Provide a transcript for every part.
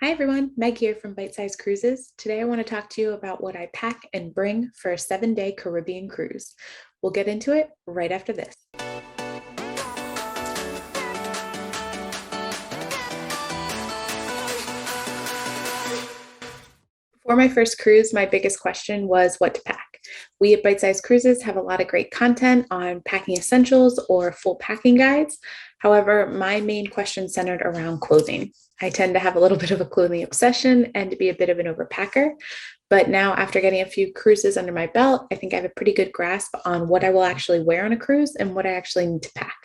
Hi everyone, Meg here from Bite Size Cruises. Today I want to talk to you about what I pack and bring for a 7-day Caribbean cruise. We'll get into it right after this. For my first cruise, my biggest question was what to pack. We at Bite Size Cruises have a lot of great content on packing essentials or full packing guides. However, my main question centered around clothing. I tend to have a little bit of a clothing obsession and to be a bit of an overpacker. But now, after getting a few cruises under my belt, I think I have a pretty good grasp on what I will actually wear on a cruise and what I actually need to pack.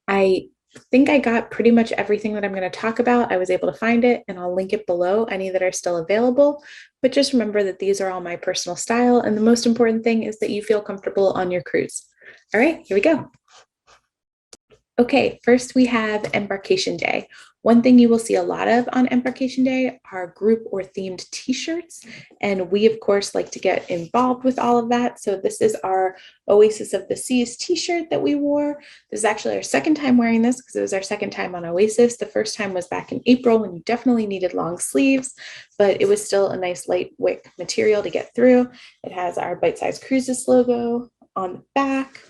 I think I got pretty much everything that I'm going to talk about. I was able to find it and I'll link it below, any that are still available. But just remember that these are all my personal style. And the most important thing is that you feel comfortable on your cruise. All right, here we go. Okay, first we have Embarkation Day. One thing you will see a lot of on Embarkation Day are group or themed t-shirts. And we, of course, like to get involved with all of that. So this is our Oasis of the Seas t-shirt that we wore. This is actually our second time wearing this because it was our second time on Oasis. The first time was back in April when you definitely needed long sleeves, but it was still a nice lightweight material to get through. It has our Bite Size Cruises logo on the back.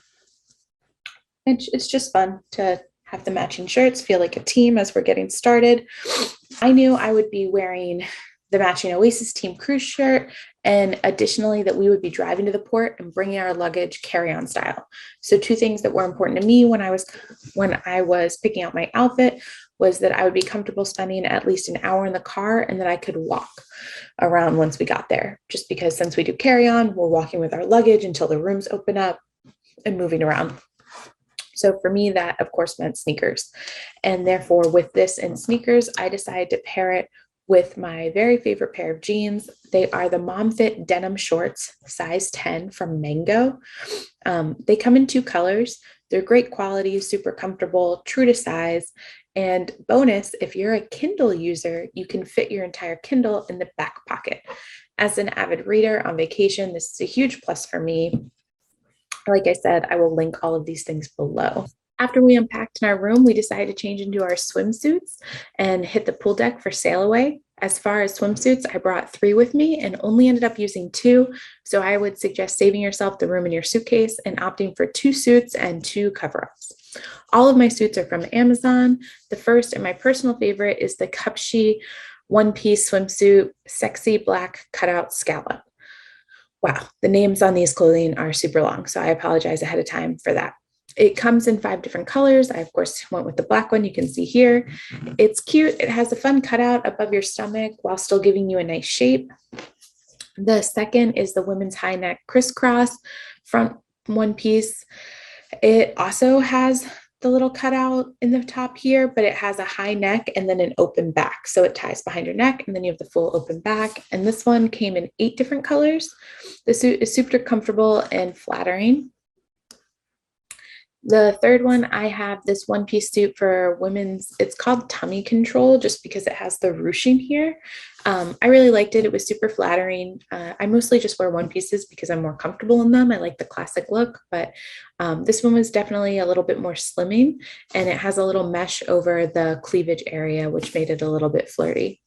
It's just fun to have the matching shirts, feel like a team as we're getting started. I knew I would be wearing the matching Oasis team cruise shirt, and additionally that we would be driving to the port and bringing our luggage carry-on style. So two things that were important to me when I was picking out my outfit was that I would be comfortable spending at least an hour in the car and that I could walk around once we got there. Just because since we do carry-on, we're walking with our luggage until the rooms open up and moving around. So for me, that of course meant sneakers. And therefore with this and sneakers, I decided to pair it with my very favorite pair of jeans. They are the Mom Fit denim shorts, size 10 from Mango. They come in two colors. They're great quality, super comfortable, true to size. And bonus, if you're a Kindle user, you can fit your entire Kindle in the back pocket. As an avid reader on vacation, this is a huge plus for me. Like I said, I will link all of these things below. After we unpacked in our room, we decided to change into our swimsuits and hit the pool deck for sail away. As far as swimsuits, I brought 3 with me and only ended up using 2. So I would suggest saving yourself the room in your suitcase and opting for 2 suits and 2 cover-ups. All of my suits are from Amazon. The first and my personal favorite is the Cupshe one-piece swimsuit, sexy black cutout scallop. Wow, the names on these clothing are super long, so I apologize ahead of time for that. It comes in 5 different colors. I, of course, went with the black one you can see here. It's cute. It has a fun cutout above your stomach while still giving you a nice shape. The second is the women's high neck crisscross front one piece. It also has the little cutout in the top here, but it has a high neck and then an open back. So it ties behind your neck and then you have the full open back. And this one came in 8 different colors. The suit is super comfortable and flattering. The third one, I have this one-piece suit for women's, it's called Tummy Control just because it has the ruching here. I really liked it. It was super flattering. I mostly just wear one pieces because I'm more comfortable in them. I like the classic look, but this one was definitely a little bit more slimming and it has a little mesh over the cleavage area, which made it a little bit flirty.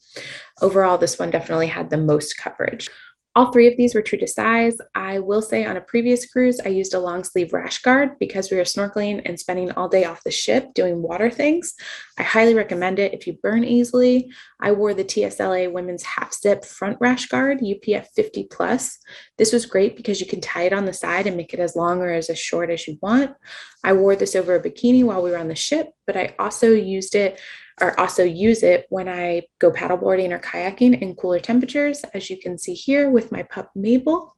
Overall, this one definitely had the most coverage. All 3 of these were true to size. I will say on a previous cruise, I used a long sleeve rash guard because we were snorkeling and spending all day off the ship doing water things. I highly recommend it if you burn easily. I wore the TSLA women's half zip front rash guard, UPF 50 plus. This was great because you can tie it on the side and make it as long or as short as you want. I wore this over a bikini while we were on the ship, but I also use it when I go paddleboarding or kayaking in cooler temperatures, as you can see here with my pup Mabel.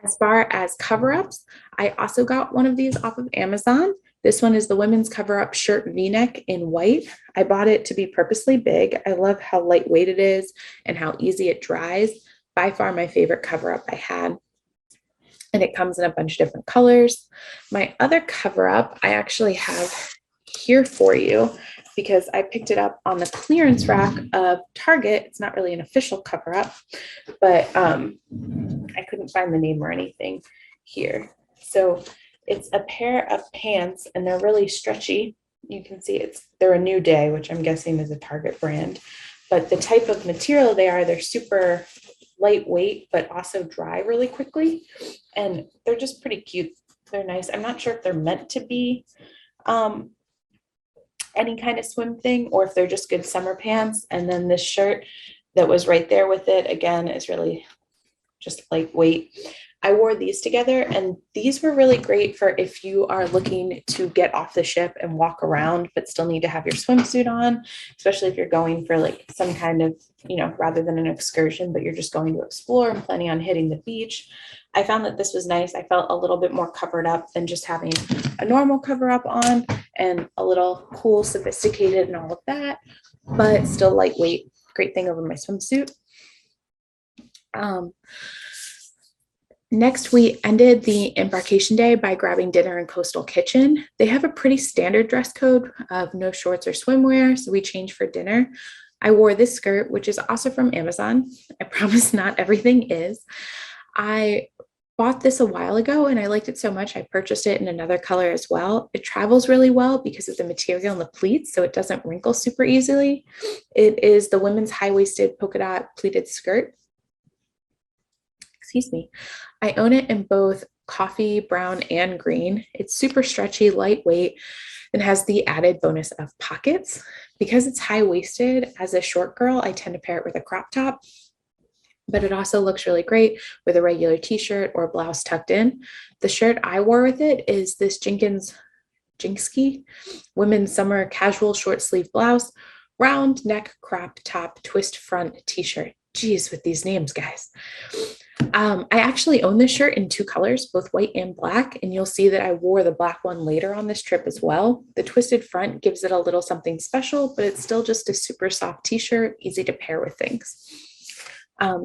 As far as cover-ups, I also got one of these off of Amazon. This one is the women's cover-up shirt V-neck in white. I bought it to be purposely big. I love how lightweight it is and how easy it dries. By far my favorite cover-up I had. And it comes in a bunch of different colors. My other cover-up I actually have here for you because I picked it up on the clearance rack of Target. It's not really an official cover up, but I couldn't find the name or anything here. So it's a pair of pants and they're really stretchy. You can see they're a New Day, which I'm guessing is a Target brand. but the type of material they're super lightweight, but also dry really quickly. And they're just pretty cute. They're nice. I'm not sure if they're meant to be any kind of swim thing or if they're just good summer pants. And then this shirt that was right there with it, again, is really just lightweight. I wore these together, and these were really great for if you are looking to get off the ship and walk around, but still need to have your swimsuit on, especially if you're going for like some kind of, rather than an excursion, but you're just going to explore and planning on hitting the beach. I found that this was nice. I felt a little bit more covered up than just having a normal cover up on, and a little cool, sophisticated, and all of that, but still lightweight. Great thing over my swimsuit. Next, we ended the embarkation day by grabbing dinner in Coastal Kitchen. They have a pretty standard dress code of no shorts or swimwear, so we changed for dinner. I wore this skirt, which is also from Amazon. I promise not everything is. I bought this a while ago and I liked it so much I purchased it in another color as well. It travels really well because of the material and the pleats, so it doesn't wrinkle super easily. It is the women's high-waisted polka dot pleated skirt. Excuse me. I own it in both coffee, brown, and green. It's super stretchy, lightweight, and has the added bonus of pockets. Because it's high-waisted, as a short girl, I tend to pair it with a crop top, but it also looks really great with a regular t-shirt or blouse tucked in. The shirt I wore with it is this Jinxky women's summer casual short sleeve blouse, round neck crop top, twist front t-shirt. Geez, with these names, guys. I actually own this shirt in two colors, both white and black, and you'll see that I wore the black one later on this trip as well. The twisted front gives it a little something special, but it's still just a super soft t-shirt, easy to pair with things.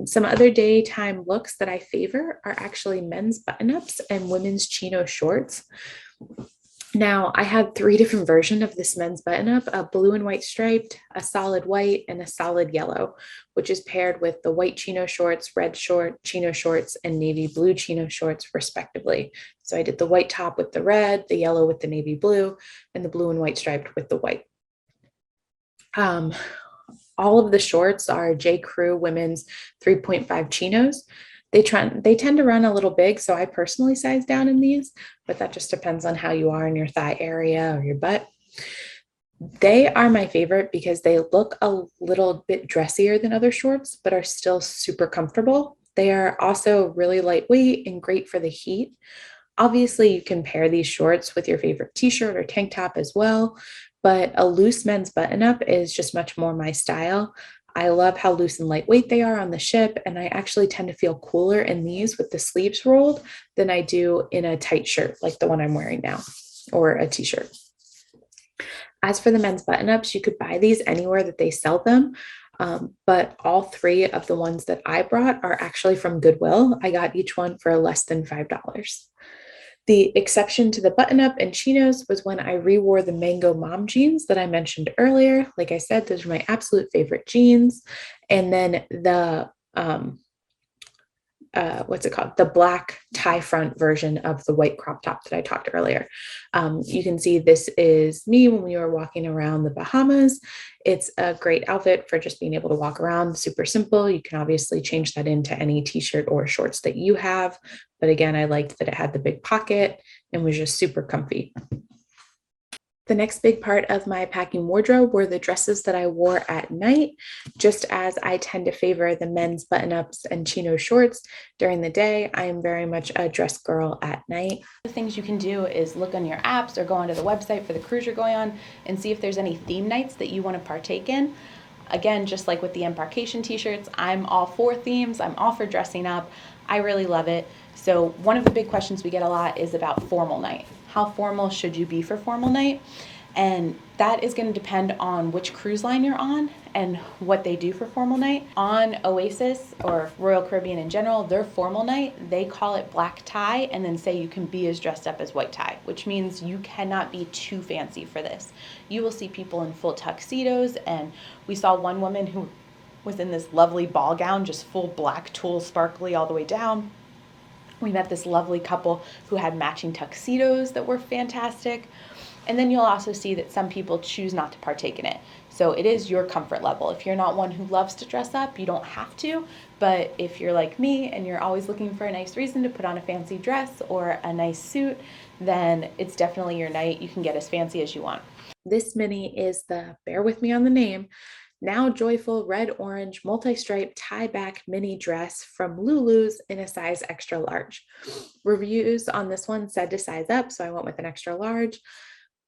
Some other daytime looks that I favor are actually men's button-ups and women's chino shorts. Now, I had three different versions of this men's button-up, a blue and white striped, a solid white, and a solid yellow, which is paired with the white chino shorts, red chino shorts, and navy blue chino shorts, respectively. So I did the white top with the red, the yellow with the navy blue, and the blue and white striped with the white. All of the shorts are J. Crew women's 3.5 chinos. They tend to run a little big, so I personally size down in these, but that just depends on how you are in your thigh area or your butt. They are my favorite because they look a little bit dressier than other shorts, but are still super comfortable. They are also really lightweight and great for the heat. Obviously, you can pair these shorts with your favorite t-shirt or tank top as well, but a loose men's button-up is just much more my style. I love how loose and lightweight they are on the ship, and I actually tend to feel cooler in these with the sleeves rolled than I do in a tight shirt like the one I'm wearing now, or a t-shirt. As for the men's button-ups, you could buy these anywhere that they sell them, but all three of the ones that I brought are actually from Goodwill. I got each one for less than $5. The exception to the button-up and chinos was when I rewore the Mango Mom jeans that I mentioned earlier. Like I said, those are my absolute favorite jeans. And then the, the black tie front version of the white crop top that I talked earlier. You can see this is me when we were walking around the Bahamas. It's a great outfit for just being able to walk around, super simple. You can obviously change that into any t-shirt or shorts that you have. But again, I liked that it had the big pocket and was just super comfy. The next big part of my packing wardrobe were the dresses that I wore at night. Just as I tend to favor the men's button-ups and chino shorts during the day, I am very much a dress girl at night. The things you can do is look on your apps or go onto the website for the cruise you're going on and see if there's any theme nights that you want to partake in. Again, just like with the Embarkation t-shirts, I'm all for themes. I'm all for dressing up. I really love it. So one of the big questions we get a lot is about formal night. How formal should you be for formal night? And that is going to depend on which cruise line you're on and what they do for formal night. On Oasis or Royal Caribbean in general, their formal night, they call it black tie and then say you can be as dressed up as white tie, which means you cannot be too fancy for this. You will see people in full tuxedos, and we saw one woman who was in this lovely ball gown, just full black tulle, sparkly all the way down. We met this lovely couple who had matching tuxedos that were fantastic. And then you'll also see that some people choose not to partake in it. So it is your comfort level. If you're not one who loves to dress up, you don't have to. But if you're like me and you're always looking for a nice reason to put on a fancy dress or a nice suit, then it's definitely your night. You can get as fancy as you want. This mini is the, bear with me on the name, now joyful red orange multi-stripe tie back mini dress from Lulu's in a size extra large. Reviews on this one said to size up, so I went with an extra large.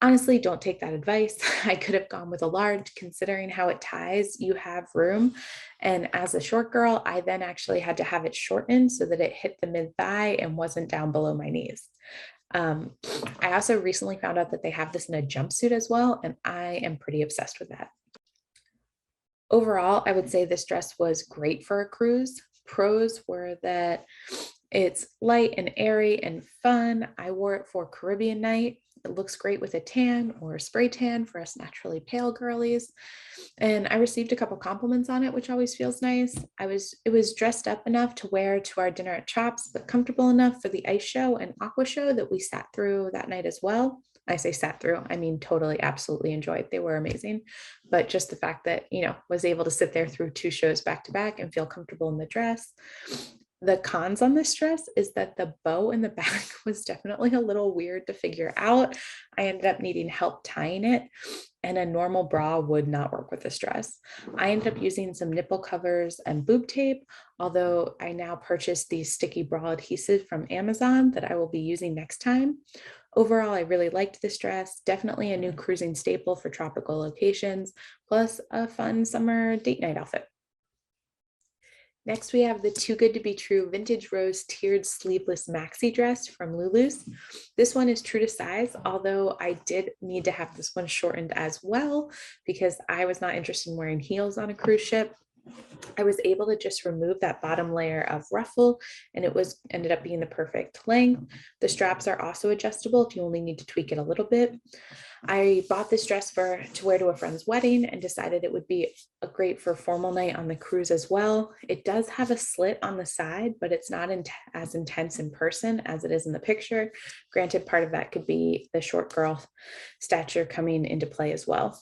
Honestly, don't take that advice. I could have gone with a large considering how it ties, you have room. And as a short girl, I then actually had to have it shortened so that it hit the mid thigh and wasn't down below my knees. I also recently found out that they have this in a jumpsuit as well, and I am pretty obsessed with that. Overall, I would say this dress was great for a cruise. Pros were that it's light and airy and fun. I wore it for Caribbean night. It looks great with a tan or a spray tan for us naturally pale girlies. And I received a couple compliments on it, which always feels nice. It was dressed up enough to wear to our dinner at Chops, but comfortable enough for the ice show and aqua show that we sat through that night as well. I say sat through, I mean totally, absolutely enjoyed. They were amazing. But just the fact that, was able to sit there through 2 shows back to back and feel comfortable in the dress. The cons on this dress is that the bow in the back was definitely a little weird to figure out. I ended up needing help tying it, and a normal bra would not work with this dress. I ended up using some nipple covers and boob tape, although I now purchased the sticky bra adhesive from Amazon that I will be using next time. Overall, I really liked this dress. Definitely a new cruising staple for tropical locations, plus a fun summer date night outfit. Next, we have the Too Good to Be True Vintage Rose Tiered Sleeveless Maxi Dress from Lulu's. This one is true to size, although I did need to have this one shortened as well because I was not interested in wearing heels on a cruise ship. I was able to just remove that bottom layer of ruffle, and it ended up being the perfect length. The straps are also adjustable if you only need to tweak it a little bit. I bought this dress to wear to a friend's wedding and decided it would be a great for formal night on the cruise as well. It does have a slit on the side, but it's not as intense in person as it is in the picture. Granted, part of that could be the short girl stature coming into play as well.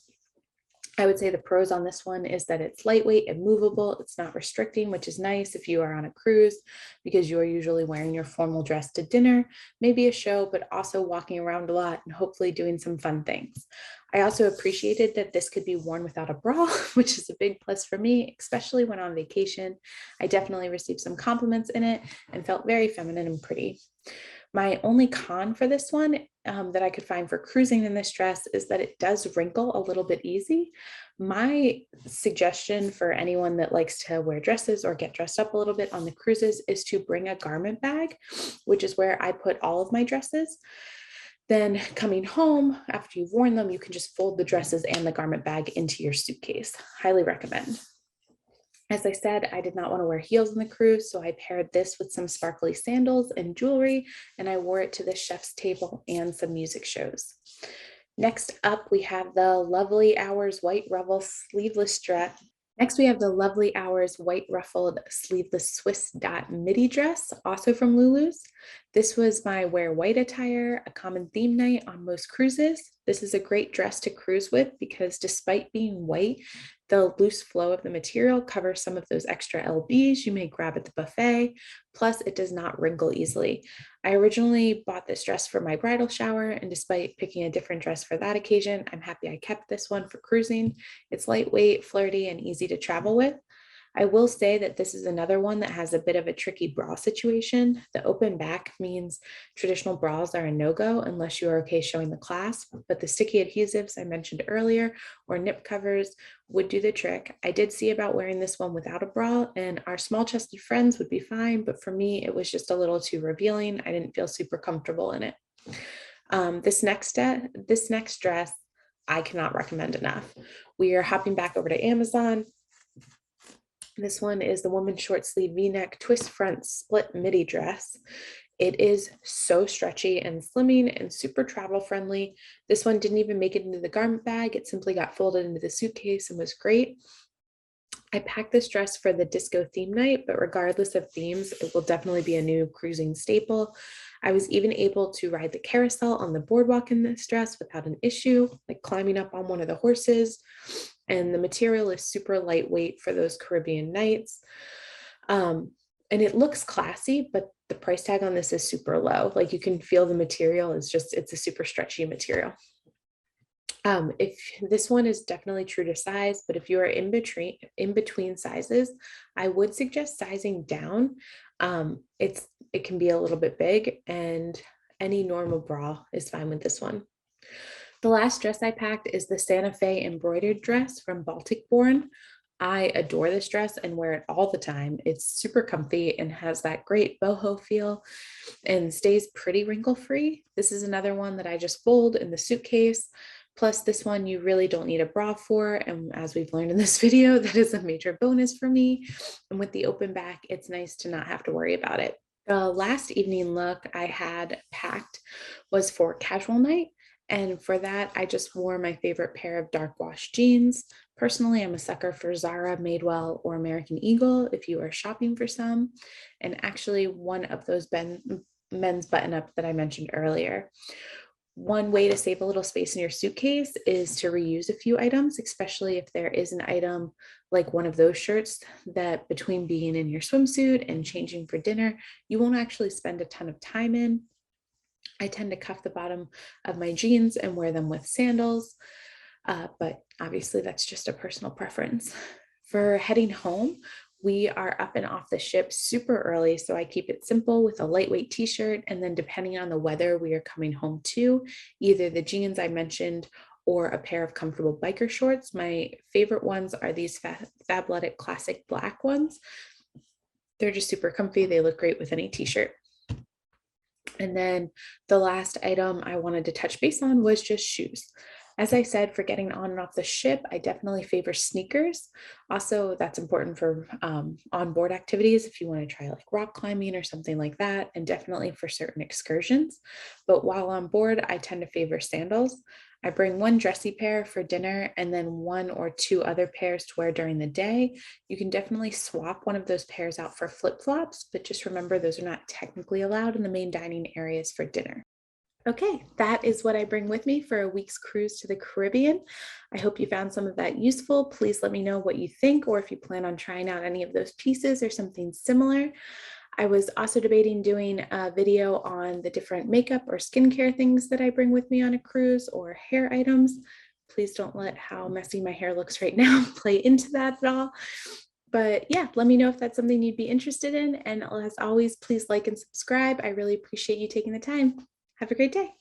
I would say the pros on this one is that it's lightweight and movable. It's not restricting, which is nice if you are on a cruise because you are usually wearing your formal dress to dinner, maybe a show, but also walking around a lot and hopefully doing some fun things. I also appreciated that this could be worn without a bra, which is a big plus for me, especially when on vacation. I definitely received some compliments in it and felt very feminine and pretty. My only con for this one that I could find for cruising in this dress is that it does wrinkle a little bit easy. My suggestion for anyone that likes to wear dresses or get dressed up a little bit on the cruises is to bring a garment bag, which is where I put all of my dresses. Then coming home, after you've worn them, you can just fold the dresses and the garment bag into your suitcase. Highly recommend. As I said, I did not want to wear heels on the cruise, so I paired this with some sparkly sandals and jewelry, and I wore it to the chef's table and some music shows. Next up, we have the Lovely Hours White Revel Sleeveless Dress. Next, we have the Lovely Hours White Ruffled Sleeveless Swiss Dot Midi Dress, also from Lulu's. This was my wear white attire, a common theme night on most cruises. This is a great dress to cruise with because despite being white, the loose flow of the material covers some of those extra lbs you may grab at the buffet. Plus, it does not wrinkle easily. I originally bought this dress for my bridal shower, and despite picking a different dress for that occasion, I'm happy I kept this one for cruising. It's lightweight, flirty, and easy to travel with. I will say that this is another one that has a bit of a tricky bra situation. The open back means traditional bras are a no-go unless you are okay showing the clasp, but the sticky adhesives I mentioned earlier or nip covers would do the trick. I did see about wearing this one without a bra, and our small-chested friends would be fine, but for me, it was just a little too revealing. I didn't feel super comfortable in it. This next dress, I cannot recommend enough. We are hopping back over to Amazon. This one is the woman's short sleeve V-neck twist front split midi dress. It is so stretchy and slimming and super travel friendly. This one didn't even make it into the garment bag. It simply got folded into the suitcase and was great. I packed this dress for the disco theme night, but regardless of themes, it will definitely be a new cruising staple. I was even able to ride the carousel on the boardwalk in this dress without an issue, like climbing up on one of the horses. And the material is super lightweight for those Caribbean nights. And it looks classy, but the price tag on this is super low. Like you can feel the material is just, it's a super stretchy material. If this one is definitely true to size, but if you are in between sizes, I would suggest sizing down. It can be a little bit big, and any normal bra is fine with this one. The last dress I packed is the Santa Fe embroidered dress from Baltic Born. I adore this dress and wear it all the time. It's super comfy and has that great boho feel and stays pretty wrinkle free. This is another one that I just fold in the suitcase. Plus this one you really don't need a bra for. And as we've learned in this video, that is a major bonus for me. And with the open back, it's nice to not have to worry about it. The last evening look I had packed was for casual night. And for that, I just wore my favorite pair of dark wash jeans. Personally, I'm a sucker for Zara, Madewell, or American Eagle if you are shopping for some. And actually one of those men's button-up that I mentioned earlier. One way to save a little space in your suitcase is to reuse a few items, especially if there is an item like one of those shirts that between being in your swimsuit and changing for dinner, you won't actually spend a ton of time in. I tend to cuff the bottom of my jeans and wear them with sandals, but obviously that's just a personal preference. For heading home, we are up and off the ship super early, so I keep it simple with a lightweight t-shirt, and then depending on the weather we are coming home to, either the jeans I mentioned or a pair of comfortable biker shorts. My favorite ones are these Fabletics classic black ones. They're just super comfy. They look great with any t-shirt. And then the last item I wanted to touch base on was just shoes. As I said, for getting on and off the ship, I definitely favor sneakers. Also, that's important for onboard activities if you want to try like rock climbing or something like that, and definitely for certain excursions. But while on board, I tend to favor sandals. I bring one dressy pair for dinner and then one or two other pairs to wear during the day. You can definitely swap one of those pairs out for flip-flops, but just remember those are not technically allowed in the main dining areas for dinner. Okay, that is what I bring with me for a week's cruise to the Caribbean. I hope you found some of that useful. Please let me know what you think, or if you plan on trying out any of those pieces or something similar. I was also debating doing a video on the different makeup or skincare things that I bring with me on a cruise, or hair items. Please don't let how messy my hair looks right now play into that at all. But yeah, let me know if that's something you'd be interested in. And as always, please like and subscribe. I really appreciate you taking the time. Have a great day.